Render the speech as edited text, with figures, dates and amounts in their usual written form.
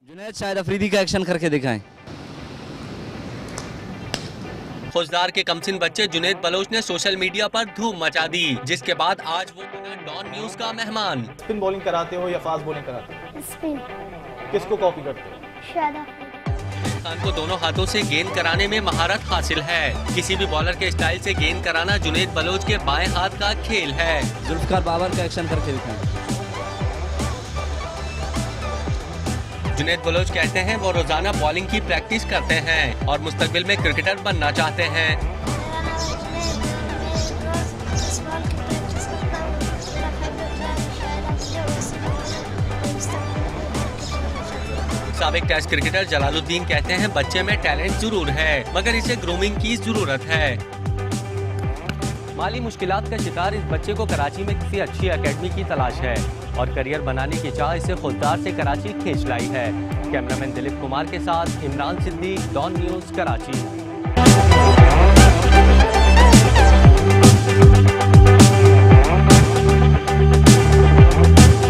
जुनैद शाहिद अफरीदी का एक्शन करके दिखाएं। फौजदार के कमसिन बच्चे जुनैद बलोच ने सोशल मीडिया पर धूम मचा दी, जिसके बाद आज वो बना डॉन न्यूज का मेहमान। स्पिन बॉलिंग कराते हो या फास्ट बॉलिंग कराते हो? स्पिन। किसको कॉपी करते हो? शाहिद अफरीदी। खान को दोनों हाथों से गेंद कराने में महारत हासिल है। किसी भी बॉलर के स्टाइल से गेंद कराना जुनैद बलोच के बाएं हाथ का खेल है। जुल्फकार बाबर का एक्शन करके दिखाएं। जुनैद बलोच कहते हैं वो रोजाना बॉलिंग की प्रैक्टिस करते हैं और मुस्तकबिल में क्रिकेटर बनना चाहते हैं। साबिक टेस्ट क्रिकेटर जलालुद्दीन कहते हैं बच्चे में टैलेंट जरूर है, मगर इसे ग्रूमिंग की जरूरत है। माली मुश्किलात का शिकार इस बच्चे को कराची में किसी अच्छी एकेडमी की तलाश है और करियर बनाने की चाह इसे खुददार से कराची खींच लाई है। कैमरामैन दिलीप कुमार के साथ इमरान सिद्दीक, डॉन न्यूज, कराची।